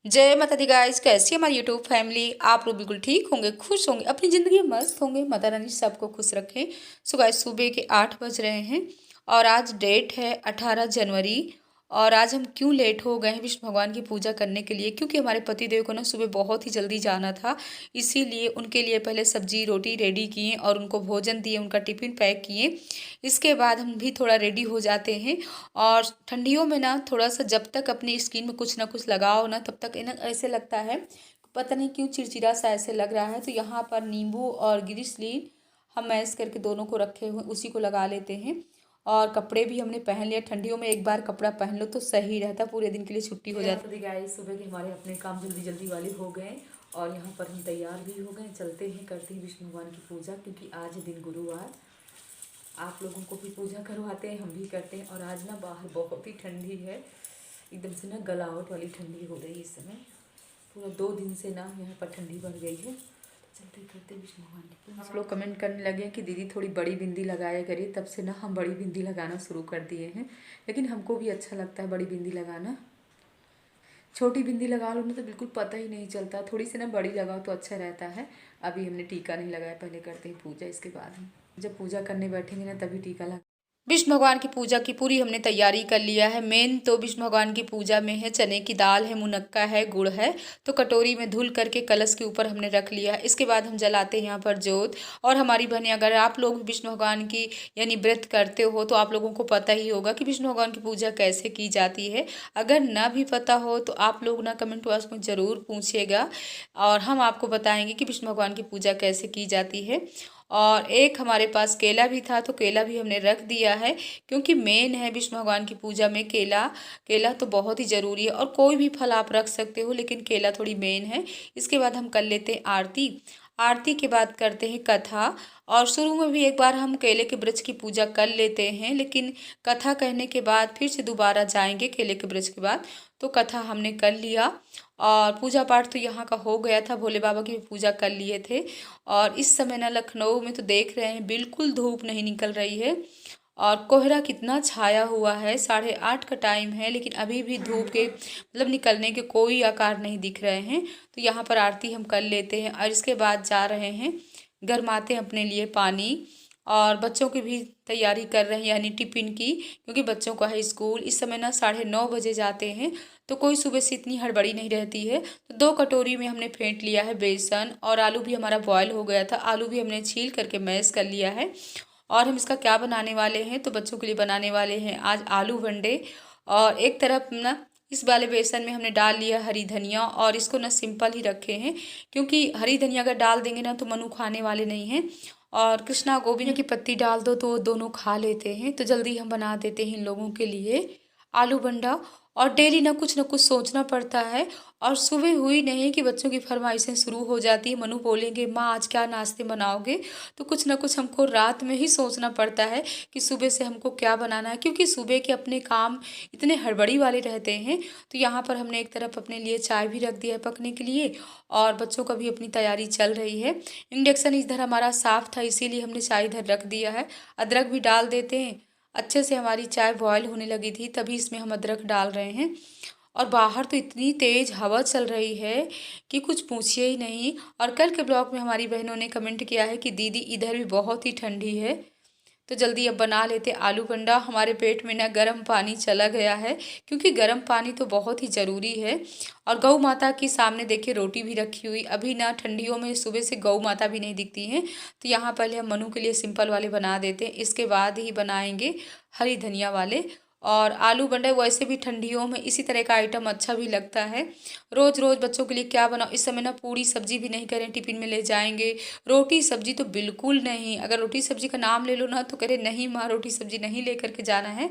जय माता दी गाइस, कैसी है हमारी यूट्यूब फैमिली। आप लोग बिल्कुल ठीक होंगे, खुश होंगे, अपनी ज़िंदगी में मस्त होंगे। माता रानी सबको खुश रखें। सो गाइस, सुबह के 8 बज रहे हैं और आज डेट है 18 जनवरी। और आज हम क्यों लेट हो गए हैं विष्णु भगवान की पूजा करने के लिए, क्योंकि हमारे पति देव को ना सुबह बहुत ही जल्दी जाना था। इसीलिए उनके लिए पहले सब्जी रोटी रेडी किए और उनको भोजन दिए, उनका टिफ़िन पैक किए। इसके बाद हम भी थोड़ा रेडी हो जाते हैं। और ठंडियों में ना थोड़ा सा जब तक अपनी स्किन में कुछ ना कुछ लगाओ ना, तब तक ना ऐसे लगता है, पता नहीं क्यों चिड़चिड़ा सा ऐसे लग रहा है। तो यहाँ पर नींबू और ग्लिसरीन हम मैश करके दोनों को रखे हुए उसी को लगा लेते हैं। और कपड़े भी हमने पहन लिया। ठंडियों में एक बार कपड़ा पहन लो तो सही रहता, पूरे दिन के लिए छुट्टी हो जाती। गाइस, सुबह के हमारे अपने काम जल्दी जल्दी वाले हो गए और यहाँ पर हम तैयार भी हो गए। चलते हैं, करते हैं विष्णु भगवान की पूजा, क्योंकि आज है दिन गुरुवार। आप लोगों को भी पूजा करवाते हैं, हम भी करते हैं। और आज ना बाहर बहुत ही ठंडी है, एकदम से ना गलावट वाली ठंडी हो रही है इस समय। पूरा 2 दिन से ना यहाँ पर ठंडी बढ़ गई है। चलते करते विष्णु भगवान की। आप लोग कमेंट करने लगे कि दीदी थोड़ी बड़ी बिंदी लगाया करिए, तब से ना हम बड़ी बिंदी लगाना शुरू कर दिए हैं। लेकिन हमको भी अच्छा लगता है बड़ी बिंदी लगाना। छोटी बिंदी लगा लो ना तो बिल्कुल पता ही नहीं चलता, थोड़ी सी ना बड़ी लगाओ तो अच्छा रहता है। अभी हमने टीका नहीं लगाया, पहले करते हैं पूजा, इसके बाद हम जब पूजा करने बैठेंगे ना तभी टीका लगा। विष्णु भगवान की पूजा की पूरी हमने तैयारी कर लिया है। मेन तो विष्णु भगवान की पूजा में है चने की दाल है, मुनक्का है, गुड़ है। तो कटोरी में धुल करके कलश के ऊपर हमने रख लिया है। इसके बाद हम जलाते हैं यहाँ पर जोत। और हमारी बहनें, अगर आप लोग विष्णु भगवान की यानी व्रत करते हो तो आप लोगों को पता ही होगा कि विष्णु भगवान की पूजा कैसे की जाती है। अगर ना भी पता हो तो आप लोग ना कमेंट बॉक्स में ज़रूर पूछिएगा और हम आपको बताएंगे कि विष्णु भगवान की पूजा कैसे की जाती है। और एक हमारे पास केला भी था तो केला भी हमने रख दिया है, क्योंकि मेन है विष्णु भगवान की पूजा में केला। केला तो बहुत ही ज़रूरी है, और कोई भी फल आप रख सकते हो लेकिन केला थोड़ी मेन है। इसके बाद हम कर लेते हैं आरती। आरती के बाद करते हैं कथा। और शुरू में भी एक बार हम केले के वृक्ष की पूजा कर लेते हैं, लेकिन कथा कहने के बाद फिर से दोबारा जाएंगे केले के वृक्ष के बाद। तो कथा हमने कर लिया और पूजा पाठ तो यहाँ का हो गया था, भोले बाबा की भी पूजा कर लिए थे। और इस समय ना लखनऊ में तो देख रहे हैं बिल्कुल धूप नहीं निकल रही है और कोहरा कितना छाया हुआ है। 8:30 का टाइम है लेकिन अभी भी धूप के मतलब निकलने के कोई आकार नहीं दिख रहे हैं। तो यहाँ पर आरती हम कर लेते हैं और इसके बाद जा रहे हैं गरमाते हैं अपने लिए पानी। और बच्चों की भी तैयारी कर रहे हैं यानी टिफ़िन की, क्योंकि बच्चों का है स्कूल। इस समय ना 9:30 बजे जाते हैं तो कोई सुबह से इतनी हड़बड़ी नहीं रहती है। तो 2 कटोरी में हमने फेंट लिया है बेसन, और आलू भी हमारा बॉयल हो गया था, आलू भी हमने छील करके मैश कर लिया है। और हम इसका क्या बनाने वाले हैं, तो बच्चों के लिए बनाने वाले हैं आज आलू वंडे। और एक तरफ ना इस वाले बेसन में हमने डाल लिया हरी धनिया, और इसको ना सिंपल ही रखे हैं, क्योंकि हरी धनिया अगर डाल देंगे ना तो मनु खाने वाले नहीं हैं। और कृष्णा गोविंद की पत्ती डाल दो तो वो दोनों खा लेते हैं। तो जल्दी हम बना देते हैं इन लोगों के लिए आलू बंडा। और डेली ना कुछ सोचना पड़ता है। और सुबह हुई नहीं कि बच्चों की फरमाइशें शुरू हो जाती है। मनु बोलेंगे माँ आज क्या नाश्ते बनाओगे, तो कुछ ना कुछ हमको रात में ही सोचना पड़ता है कि सुबह से हमको क्या बनाना है, क्योंकि सुबह के अपने काम इतने हड़बड़ी वाले रहते हैं। तो यहाँ पर हमने एक तरफ अपने लिए चाय भी रख दिया है पकने के लिए, और बच्चों का भी अपनी तैयारी चल रही है। इंडक्शन इधर हमारा साफ़ था इसीलिए हमने चाय इधर रख दिया है। अदरक भी डाल देते हैं। अच्छे से हमारी चाय बॉयल होने लगी थी तभी इसमें हम अदरक डाल रहे हैं। और बाहर तो इतनी तेज़ हवा चल रही है कि कुछ पूछिए ही नहीं। और कल के ब्लॉग में हमारी बहनों ने कमेंट किया है कि दीदी इधर भी बहुत ही ठंडी है। तो जल्दी अब बना लेते आलू बंडा। हमारे पेट में ना गर्म पानी चला गया है, क्योंकि गर्म पानी तो बहुत ही ज़रूरी है। और गौ माता के सामने देखिए रोटी भी रखी हुई। अभी ना ठंडियों में सुबह से गौ माता भी नहीं दिखती हैं। तो यहाँ पहले हम मनु के लिए सिंपल वाले बना देते हैं, इसके बाद ही बनाएंगे हरी धनिया वाले। और आलू बंडे वैसे भी ठंडियों में इसी तरह का आइटम अच्छा भी लगता है। रोज़ रोज़ बच्चों के लिए क्या बनाओ, इस समय ना पूरी सब्जी भी नहीं करें, टिफ़िन में ले जाएंगे। रोटी सब्जी तो बिल्कुल नहीं, अगर रोटी सब्जी का नाम ले लो ना तो कह नहीं माँ रोटी सब्जी नहीं ले करके जाना है।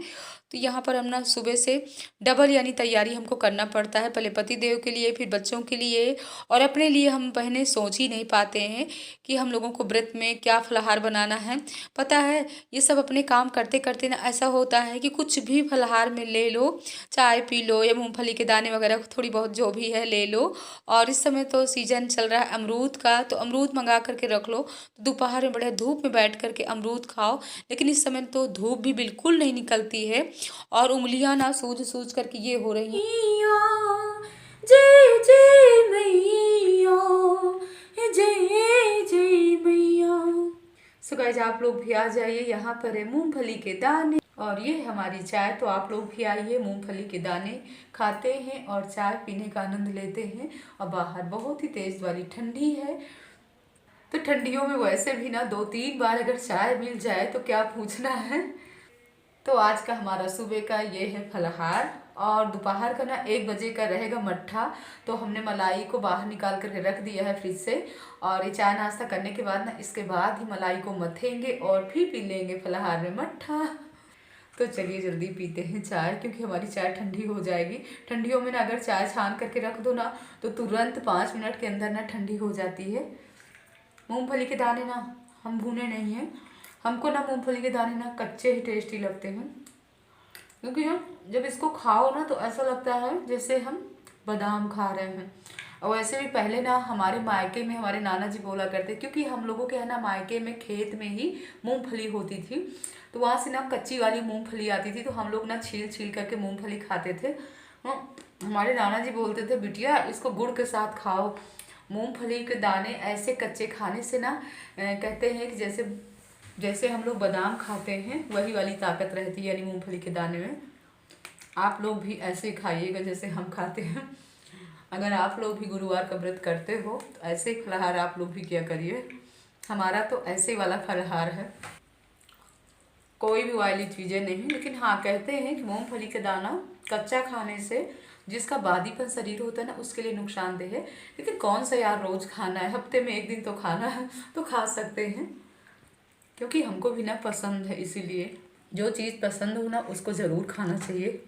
तो यहाँ पर हम ना सुबह से डबल यानी तैयारी हमको करना पड़ता है, पहले पति देव के लिए फिर बच्चों के लिए और अपने लिए। हम बहनें सोच ही नहीं पाते हैं कि हम लोगों को व्रत में क्या फलाहार बनाना है। पता है ये सब अपने काम करते करते ना ऐसा होता है कि कुछ भी फलाहार में ले लो, चाय पी लो या मूंगफली के दाने वगैरह थोड़ी बहुत जो भी है ले लो। और इस समय तो सीजन चल रहा है अमरूद का, तो अमरूद मंगा करके रख लो, तो दोपहर में बढ़िया धूप में बैठ करके अमरूद खाओ। लेकिन इस समय तो धूप भी बिल्कुल नहीं निकलती है और उंगलियां ना सूज सूज करके ये हो रही हैं। जय गाइज आप लोग भी आ जाइए। यहाँ पर है मूंगफली के दाने और ये हमारी चाय। तो आप लोग भी आइए, मूंगफली के दाने खाते हैं और चाय पीने का आनंद लेते हैं। और बाहर बहुत ही तेज वाली ठंडी है, तो ठंडियों में वैसे भी ना 2-3 बार अगर चाय मिल जाए तो क्या पूछना है। तो आज का हमारा सुबह का ये है फलाहार और दोपहर का ना 1 बजे का रहेगा मट्ठा। तो हमने मलाई को बाहर निकाल करके रख दिया है फ्रिज से, और ये चाय नाश्ता करने के बाद ना इसके बाद ही मलाई को मथेंगे और फिर पी लेंगे फलाहार में मट्ठा। तो चलिए जल्दी पीते हैं चाय, क्योंकि हमारी चाय ठंडी हो जाएगी। ठंडियों में ना अगर चाय छान करके रख दो ना तो तुरंत 5 मिनट के अंदर ना ठंडी हो जाती है। मूंगफली के दाने ना हम भूने नहीं हैं, हमको ना मूंगफली के दाने ना कच्चे ही टेस्टी लगते हैं, क्योंकि जब इसको खाओ ना तो ऐसा लगता है जैसे हम बादाम खा रहे हैं। और वैसे भी पहले ना हमारे मायके में हमारे नाना जी बोला करते, क्योंकि हम लोगों के है ना मायके में खेत में ही मूंगफली होती थी, तो वहाँ से ना कच्ची वाली मूंगफली आती थी, तो हम लोग ना छील छील करके मूंगफली खाते थे। हमारे नाना जी बोलते थे बिटिया इसको गुड़ के साथ खाओ। मूंगफली के दाने ऐसे कच्चे खाने से ना कहते हैं कि जैसे जैसे हम लोग बादाम खाते हैं वही वाली ताकत रहती है, यानी मूंगफली के दाने में। आप लोग भी ऐसे खाइएगा जैसे हम खाते हैं। अगर आप लोग भी गुरुवार का व्रत करते हो तो ऐसे ही फलाहार आप लोग भी किया करिए। हमारा तो ऐसे वाला फलाहार है, कोई भी ऑयली चीज़ें नहीं। लेकिन हाँ, कहते हैं कि मूंगफली का दाना कच्चा खाने से जिसका बादीपन शरीर होता है ना उसके लिए नुकसानदेह है। लेकिन कौन सा यार रोज़ खाना है, हफ्ते में 1 दिन तो खाना है, तो खा सकते हैं, क्योंकि हमको भी ना पसंद है। इसीलिए जो चीज़ पसंद हो ना उसको ज़रूर खाना चाहिए।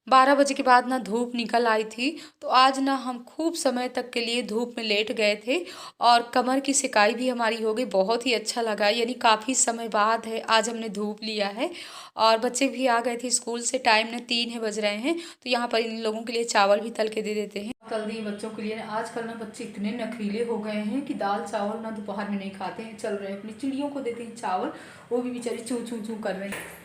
12 बजे के बाद ना धूप निकल आई थी, तो आज ना हम खूब समय तक के लिए धूप में लेट गए थे और कमर की सिकाई भी हमारी हो गई। बहुत ही अच्छा लगा, यानी काफ़ी समय बाद है आज हमने धूप लिया है। और बच्चे भी आ गए थे स्कूल से, टाइम ना 3 बज रहे हैं। तो यहाँ पर इन लोगों के लिए चावल भी तल के दे देते हैं। तल दिए बच्चों के लिए। आजकल ना बच्चे इतने नखरीले हो गए हैं कि दाल चावल ना दोपहर में नहीं खाते हैं। चल रहे हैं अपनी चिड़ियों को देते हैं चावल, वो भी बेचारी चूँ चूँ चूँ कर रहे हैं।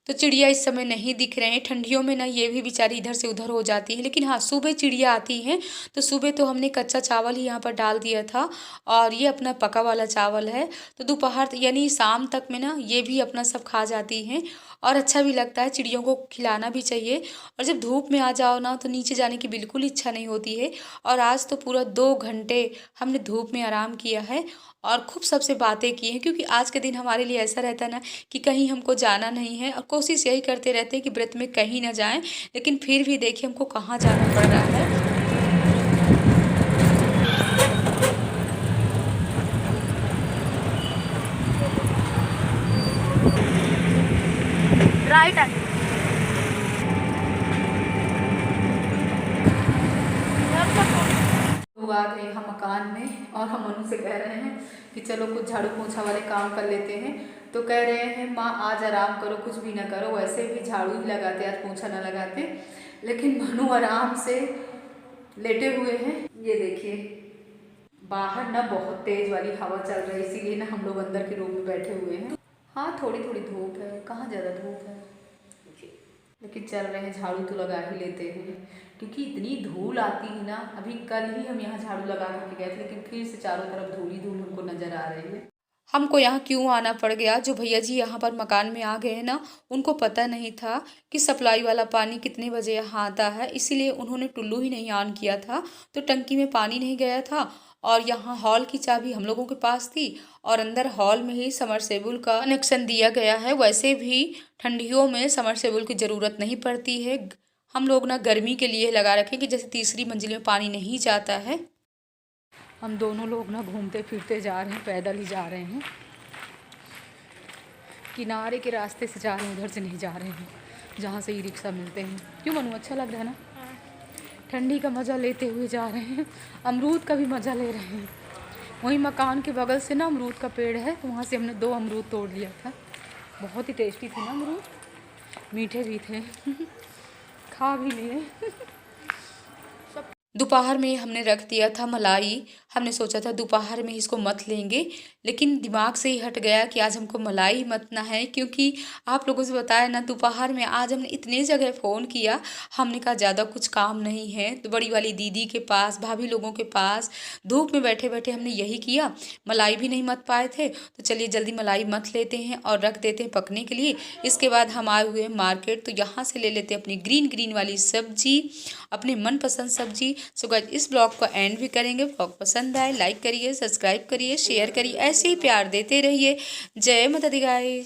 तो चिड़िया इस समय नहीं दिख रहे हैं। ठंडियों में ना ये भी बेचारी इधर से उधर हो जाती है। लेकिन हाँ, सुबह चिड़िया आती हैं, तो सुबह तो हमने कच्चा चावल ही यहाँ पर डाल दिया था और ये अपना पका वाला चावल है। तो दोपहर यानी शाम तक में ना ये भी अपना सब खा जाती हैं और अच्छा भी लगता है। चिड़ियों को खिलाना भी चाहिए। और जब धूप में आ जाओ ना तो नीचे जाने की बिल्कुल इच्छा नहीं होती है। और आज तो पूरा 2 घंटे हमने धूप में आराम किया है और खूब सबसे बातें की हैं, क्योंकि आज के दिन हमारे लिए ऐसा रहता है ना कि कहीं हमको जाना नहीं है। और कोशिश यही करते रहते हैं कि व्रत में कहीं ना जाएं, लेकिन फिर भी देखिए हमको कहाँ जाना पड़ रहा है। राइट लोग आ गए हम मकान में और हम उनसे कह रहे हैं कि चलो कुछ झाड़ू पोछा वाले काम कर लेते हैं। तो कह रहे हैं माँ आज आराम करो, कुछ भी ना करो, वैसे भी झाड़ू ही लगाते आज पोछा ना लगाते। लेकिन मनु आराम से लेटे हुए हैं। ये देखिए बाहर ना बहुत तेज वाली हवा चल रही है, इसीलिए ना हम लोग अंदर के रूम में बैठे हुए हैं। हाँ, थोड़ी थोड़ी धूप है, कहाँ ज़्यादा धूप है, लेकिन चल रहे हैं, झाड़ू तो लगा ही लेते हैं, क्योंकि इतनी धूल आती है ना। अभी कल ही हम यहाँ झाड़ू लगा करके गए थे, लेकिन फिर से चारों तरफ धूल ही धूल हमको नजर आ रही है। हमको यहाँ क्यों आना पड़ गया, जो भैया जी यहाँ पर मकान में आ गए हैं ना, उनको पता नहीं था कि सप्लाई वाला पानी कितने बजे यहाँ आता है, इसीलिए उन्होंने टुल्लू ही नहीं ऑन किया था, तो टंकी में पानी नहीं गया था। और यहाँ हॉल की चाबी हम लोगों के पास थी और अंदर हॉल में ही समरसेबुल का कनेक्शन दिया गया है। वैसे भी ठंडियों में समरसेबुल की ज़रूरत नहीं पड़ती है, हम लोग ना गर्मी के लिए लगा रखें कि जैसे तीसरी मंजिल में पानी नहीं जाता है। हम दोनों लोग ना घूमते फिरते जा रहे हैं, पैदल ही जा रहे हैं, किनारे के रास्ते से जा रहे हैं, उधर से नहीं जा रहे हैं जहाँ से ई रिक्शा मिलते हैं। क्यों मनु, अच्छा लग रहा है ना? ठंडी का मज़ा लेते हुए जा रहे हैं, अमरूद का भी मज़ा ले रहे हैं। वहीं मकान के बगल से ना अमरूद का पेड़ है, तो वहाँ से हमने 2 अमरूद तोड़ लिया था। बहुत ही टेस्टी थे ना अमरूद, मीठे भी थे। खा भी लिए। दोपहर में हमने रख दिया था मलाई। हमने सोचा था दोपहर में इसको मत लेंगे, लेकिन दिमाग से ही हट गया कि आज हमको मलाई मतना है, क्योंकि आप लोगों से बताया ना दोपहर में आज हमने इतने जगह फ़ोन किया। हमने कहा ज़्यादा कुछ काम नहीं है तो बड़ी वाली दीदी के पास, भाभी लोगों के पास धूप में बैठे बैठे हमने यही किया। मलाई भी नहीं मत पाए थे तो चलिए जल्दी मलाई मत लेते हैं और रख देते हैं पकने के लिए। इसके बाद हम आए हुए मार्केट, तो यहाँ से ले लेते हैं अपनी ग्रीन ग्रीन वाली सब्जी, अपने मनपसंद सब्जी। सो गाइस इस ब्लॉग को एंड भी करेंगे। ब्लॉग पसंद आए लाइक करिए, सब्सक्राइब करिए, शेयर करिए, ऐसे ही प्यार देते रहिए। जय माता दी गाइस।